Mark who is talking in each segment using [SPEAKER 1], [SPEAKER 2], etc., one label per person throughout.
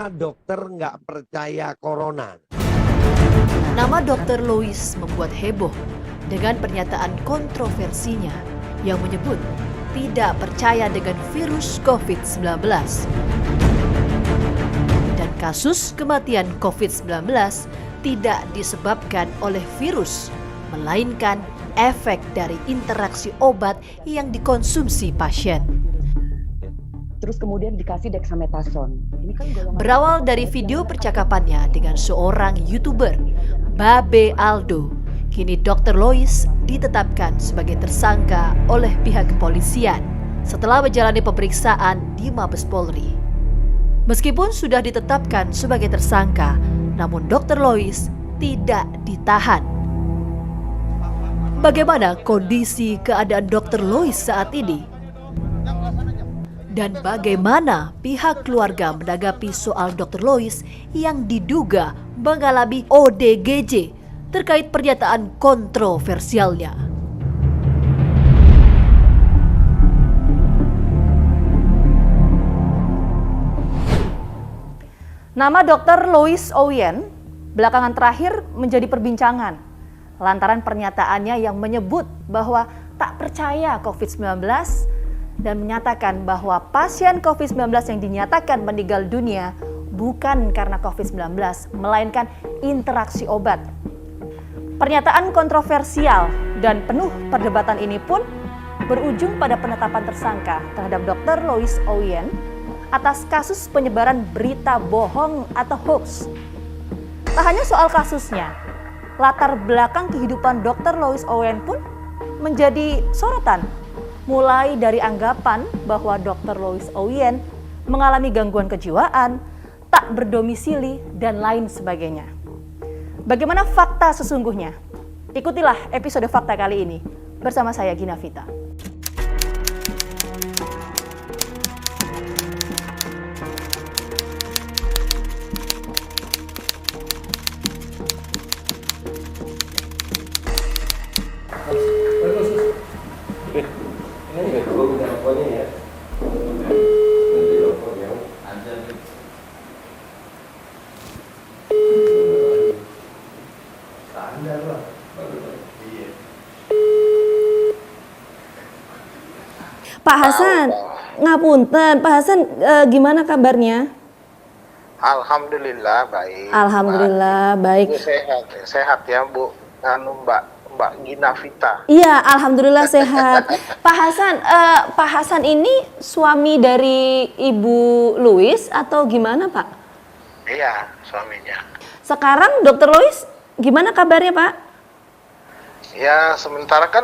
[SPEAKER 1] Kenapa dokter nggak percaya corona?
[SPEAKER 2] Nama Dr. Lois membuat heboh dengan pernyataan kontroversinya yang menyebut tidak percaya dengan virus COVID-19. Dan kasus kematian COVID-19 tidak disebabkan oleh virus, melainkan efek dari interaksi obat yang dikonsumsi pasien.
[SPEAKER 3] Terus kemudian dikasih dexamethasone. Ini kan
[SPEAKER 2] Berawal dari video percakapannya dengan seorang YouTuber, Babe Aldo, kini Dr. Lois ditetapkan sebagai tersangka oleh pihak kepolisian setelah menjalani pemeriksaan di Mabes Polri. Meskipun sudah ditetapkan sebagai tersangka, namun Dr. Lois tidak ditahan. Bagaimana kondisi keadaan Dr. Lois saat ini? Dan bagaimana pihak keluarga menanggapi soal Dr. Lois yang diduga mengalami ODGJ terkait pernyataan kontroversialnya?
[SPEAKER 4] Nama Dr. Lois Owen belakangan terakhir menjadi perbincangan lantaran pernyataannya yang menyebut bahwa tak percaya COVID-19 dan menyatakan bahwa pasien COVID-19 yang dinyatakan meninggal dunia bukan karena COVID-19, melainkan interaksi obat. Pernyataan kontroversial dan penuh perdebatan ini pun berujung pada penetapan tersangka terhadap Dr. Lois Owen atas kasus penyebaran berita bohong atau hoax. Tak hanya soal kasusnya, latar belakang kehidupan Dr. Lois Owen pun menjadi sorotan. Mulai dari anggapan bahwa Dr. Lois Owen mengalami gangguan kejiwaan, tak berdomisili, dan lain sebagainya. Bagaimana fakta sesungguhnya? Ikutilah episode fakta kali ini bersama saya Gina Vita.
[SPEAKER 5] Pak Hasan, ngapunten, Pak Hasan gimana kabarnya?
[SPEAKER 6] Alhamdulillah baik.
[SPEAKER 5] Alhamdulillah baik.
[SPEAKER 6] Bu, sehat ya Bu, Mbak Gina Vita.
[SPEAKER 5] Iya, alhamdulillah sehat. Pak Hasan ini suami dari Ibu Lois atau gimana Pak?
[SPEAKER 6] Iya, suaminya.
[SPEAKER 5] Sekarang Dokter Lois gimana kabarnya Pak?
[SPEAKER 6] Ya sementara kan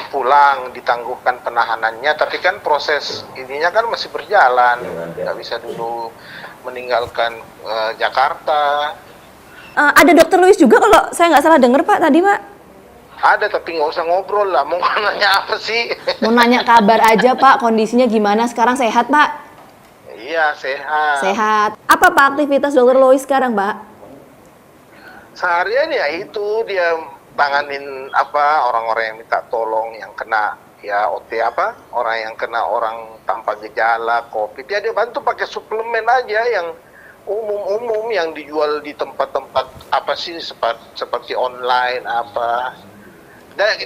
[SPEAKER 6] pulang ditangguhkan penahanannya, tapi kan proses ininya kan masih berjalan, nggak bisa dulu meninggalkan Jakarta.
[SPEAKER 5] Ada Dokter Lois juga kalau saya nggak salah dengar Pak tadi Pak.
[SPEAKER 6] Ada tapi nggak usah ngobrol lah, mau nanya apa sih?
[SPEAKER 5] Mau nanya kabar aja Pak, kondisinya gimana sekarang, sehat Pak?
[SPEAKER 6] Iya sehat.
[SPEAKER 5] Sehat. Apa Pak aktivitas Dokter Lois sekarang Pak?
[SPEAKER 6] Seharian ya itu dia tanganin orang-orang yang minta tolong, yang kena ya orang yang kena orang tanpa gejala COVID, ya dia bantu pakai suplemen aja yang umum yang dijual di tempat-tempat seperti online apa.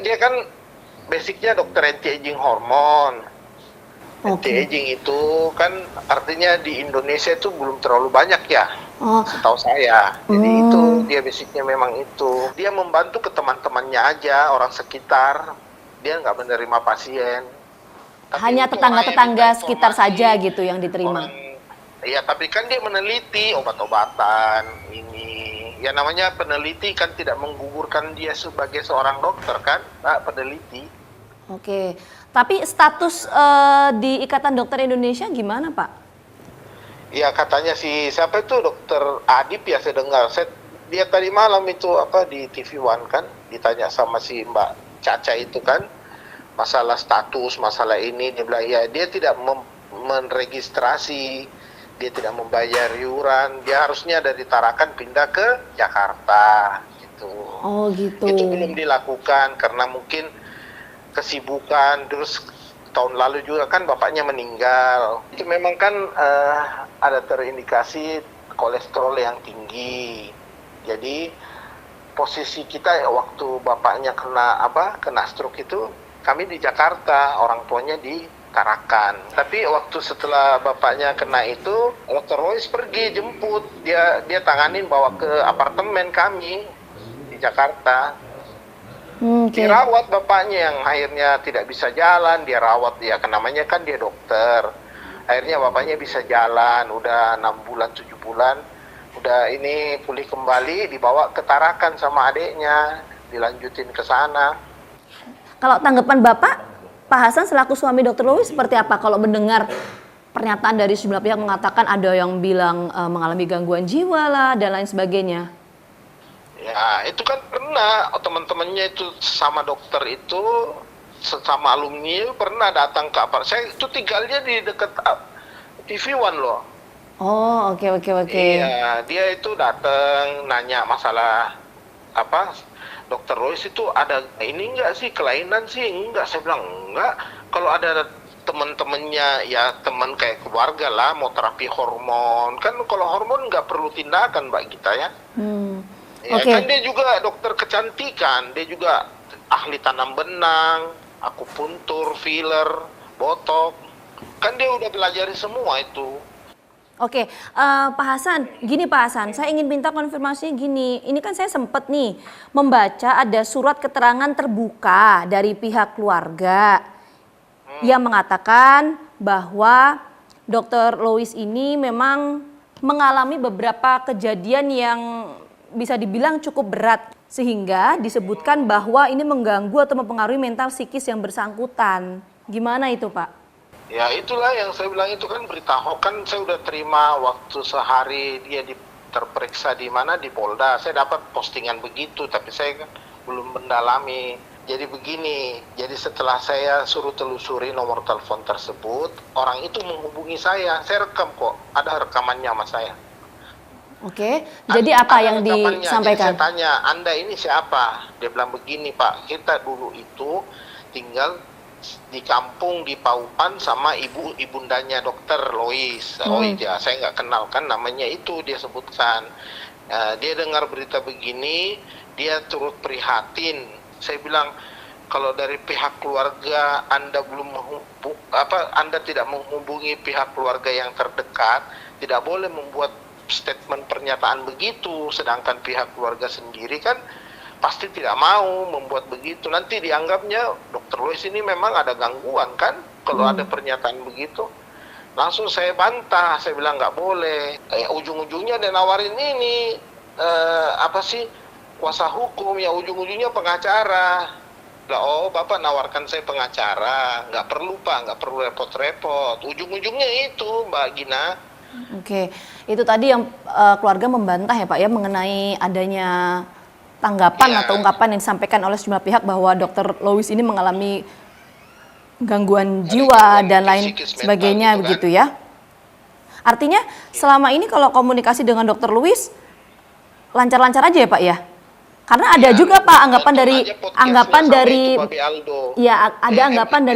[SPEAKER 6] Dia kan basicnya dokter anti-aging hormon. Anti-aging itu kan artinya di Indonesia itu belum terlalu banyak ya, setahu saya. Jadi itu dia basicnya memang itu. Dia membantu ke teman-temannya aja, orang sekitar. Dia nggak menerima pasien. Tapi
[SPEAKER 5] hanya tetangga-tetangga sekitar saja gitu yang diterima.
[SPEAKER 6] Iya, tapi kan dia meneliti obat-obatan ini. Ya namanya peneliti kan tidak menggugurkan dia sebagai seorang dokter kan, peneliti.
[SPEAKER 5] Oke, tapi status di Ikatan Dokter Indonesia gimana Pak?
[SPEAKER 6] Iya katanya siapa itu Dokter Adib ya, saya dengar. Dia tadi malam itu di TV One kan ditanya sama si Mbak Caca itu kan masalah status, masalah ini, dia bilang ya dia tidak menregistrasi, dia tidak membayar iuran, dia harusnya dari Tarakan pindah ke Jakarta gitu.
[SPEAKER 5] Oh gitu.
[SPEAKER 6] Itu belum dilakukan karena mungkin kesibukan, terus tahun lalu juga kan bapaknya meninggal. Itu memang kan ada terindikasi kolesterol yang tinggi. Jadi posisi kita waktu bapaknya kena stroke itu, kami di Jakarta, orang tuanya di Tarakan. Tapi waktu setelah bapaknya kena itu, Dr. Lois pergi jemput, dia tanganin bawa ke apartemen kami di Jakarta. Dirawat bapaknya yang akhirnya tidak bisa jalan, dia rawat dia, namanya kan dia dokter. Akhirnya bapaknya bisa jalan, udah 6 bulan, 7 bulan, udah ini pulih kembali, dibawa ke Tarakan sama adiknya, dilanjutin ke sana.
[SPEAKER 5] Kalau tanggapan Bapak, Pak Hasan selaku suami Dr. Lois seperti apa kalau mendengar pernyataan dari sejumlah pihak mengatakan ada yang bilang mengalami gangguan jiwa lah dan lain sebagainya?
[SPEAKER 6] Ya, itu kan pernah teman-temannya itu sama dokter itu, sama alumni pernah datang ke apartemen. Saya itu tinggalnya di dekat TV One loh.
[SPEAKER 5] Oh, oke.
[SPEAKER 6] Iya, dia itu datang nanya masalah Dr. Lois itu ada ini enggak sih, kelainan sih? Enggak, saya bilang enggak. Kalau ada teman-temannya, ya teman kayak keluarga lah, mau terapi hormon. Kan kalau hormon nggak perlu tindakan Mbak Gita ya. Ya, kan dia juga dokter kecantikan, dia juga ahli tanam benang, akupuntur, filler, botok. Kan dia udah pelajari semua itu.
[SPEAKER 5] Oke, Pak Hasan, gini Pak Hasan, saya ingin minta konfirmasinya gini. Ini kan saya sempat nih membaca ada surat keterangan terbuka dari pihak keluarga yang mengatakan bahwa Dr. Lois ini memang mengalami beberapa kejadian yang bisa dibilang cukup berat, sehingga disebutkan bahwa ini mengganggu atau mempengaruhi mental psikis yang bersangkutan. Gimana itu Pak?
[SPEAKER 6] Ya itulah yang saya bilang, itu kan berita hoax. Kan saya udah terima waktu sehari dia terperiksa di mana, di Polda. Saya dapat postingan begitu, tapi saya kan belum mendalami. Jadi begini, jadi setelah saya suruh telusuri nomor telepon tersebut, orang itu menghubungi saya rekam kok, ada rekamannya sama saya.
[SPEAKER 5] Oke, jadi apa yang disampaikan?
[SPEAKER 6] Jadi saya tanya, Anda ini siapa? Dia bilang begini Pak, kita dulu itu tinggal di kampung di Paupan sama ibundanya Dr. Lois. Oh iya, saya nggak kenal kan namanya itu, dia sebutkan. Dia dengar berita begini, dia turut prihatin. Saya bilang, kalau dari pihak keluarga Anda Anda tidak menghubungi pihak keluarga yang terdekat, tidak boleh membuat statement pernyataan begitu, sedangkan pihak keluarga sendiri kan pasti tidak mau membuat begitu. Nanti dianggapnya Dr. Lois ini memang ada gangguan kan, kalau ada pernyataan begitu. Langsung saya bantah, saya bilang nggak boleh. Ujung-ujungnya dia nawarin ini, kuasa hukum, ya ujung-ujungnya pengacara. Oh, Bapak nawarkan saya pengacara, nggak perlu Pak, nggak perlu repot-repot. Ujung-ujungnya itu Mbak Gina.
[SPEAKER 5] Oke, itu tadi yang keluarga membantah ya Pak ya mengenai adanya tanggapan atau ungkapan yang disampaikan oleh sejumlah pihak bahwa Dr. Lois ini mengalami gangguan jiwa dan lain sebagainya begitu ya. Artinya selama ini kalau komunikasi dengan Dr. Lois lancar-lancar aja ya Pak ya? Karena ada juga Pak anggapan dari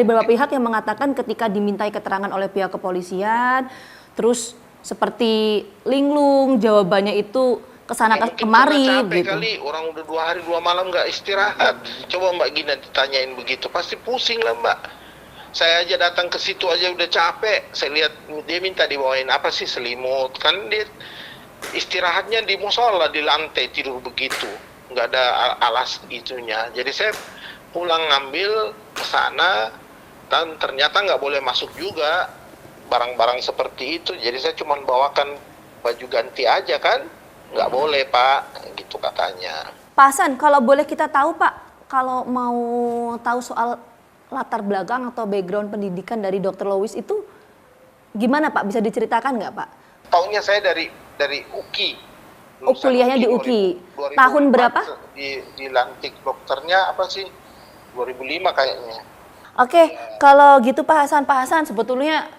[SPEAKER 5] beberapa pihak yang mengatakan ketika dimintai keterangan oleh pihak kepolisian, terus seperti linglung, jawabannya itu kesana kemari gitu.
[SPEAKER 6] Kali orang udah 2 hari 2 malam nggak istirahat. Coba Mbak Gina ditanyain begitu, pasti pusing lah Mbak. Saya aja datang ke situ aja udah capek. Saya lihat dia minta dibawain apa sih, selimut. Kan dia istirahatnya di musola, di lantai tidur begitu. Nggak ada alas itunya. Jadi saya pulang ngambil ke sana dan ternyata nggak boleh masuk juga barang-barang seperti itu. Jadi saya cuma bawakan baju ganti aja kan. Nggak boleh Pak, gitu katanya.
[SPEAKER 5] Pak Hasan, kalau boleh kita tahu Pak, kalau mau tahu soal latar belakang atau background pendidikan dari Dr. Lois itu gimana Pak? Bisa diceritakan nggak Pak?
[SPEAKER 6] Taunya saya dari UKI.
[SPEAKER 5] Oh, kuliahnya di UKI.
[SPEAKER 6] 2004,
[SPEAKER 5] tahun berapa?
[SPEAKER 6] Dilantik dokternya apa sih? 2005 kayaknya.
[SPEAKER 5] Oke, kalau gitu Pak Hasan sebetulnya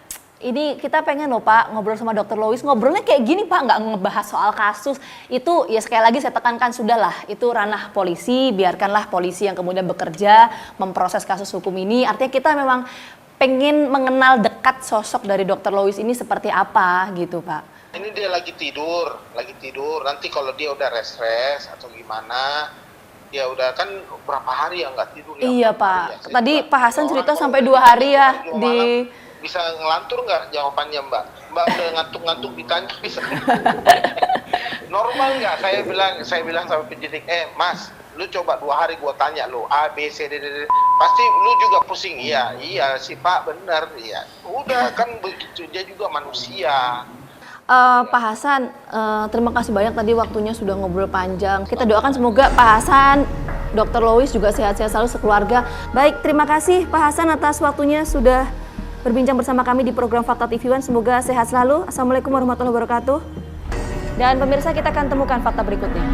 [SPEAKER 5] ini kita pengen loh Pak ngobrol sama Dr. Lois, ngobrolnya kayak gini Pak, nggak ngebahas soal kasus. Itu ya sekali lagi saya tekankan, sudahlah, itu ranah polisi, biarkanlah polisi yang kemudian bekerja memproses kasus hukum ini. Artinya kita memang pengen mengenal dekat sosok dari Dr. Lois ini seperti apa gitu Pak.
[SPEAKER 6] Ini dia lagi tidur. Nanti kalau dia udah rest atau gimana, dia udah kan berapa hari ya nggak tidur ya.
[SPEAKER 5] Iya Pak,
[SPEAKER 6] Ya.
[SPEAKER 5] tadi Pak Hasan
[SPEAKER 6] Orang
[SPEAKER 5] cerita
[SPEAKER 6] kalau
[SPEAKER 5] sampai
[SPEAKER 6] udah
[SPEAKER 5] 2 hari ya
[SPEAKER 6] tidur
[SPEAKER 5] di...
[SPEAKER 6] malam, bisa ngelantur nggak jawabannya Mbak? Mbak udah ngantuk-ngantuk ditanya bisa. Normal nggak? Saya bilang sama penyidik, Mas, lu coba 2 hari gua tanya lu A B C D pasti lu juga pusing. Iya sih Pak, bener. Iya, udah kan begitu, dia juga manusia.
[SPEAKER 5] Pak Hasan, terima kasih banyak tadi waktunya sudah ngobrol panjang. Kita doakan semoga Pak Hasan, Dr. Lois juga sehat-sehat selalu sekeluarga. Baik, terima kasih Pak Hasan atas waktunya sudah berbincang bersama kami di program Fakta TV One. Semoga sehat selalu. Assalamualaikum warahmatullahi wabarakatuh. Dan pemirsa, kita akan temukan fakta berikutnya.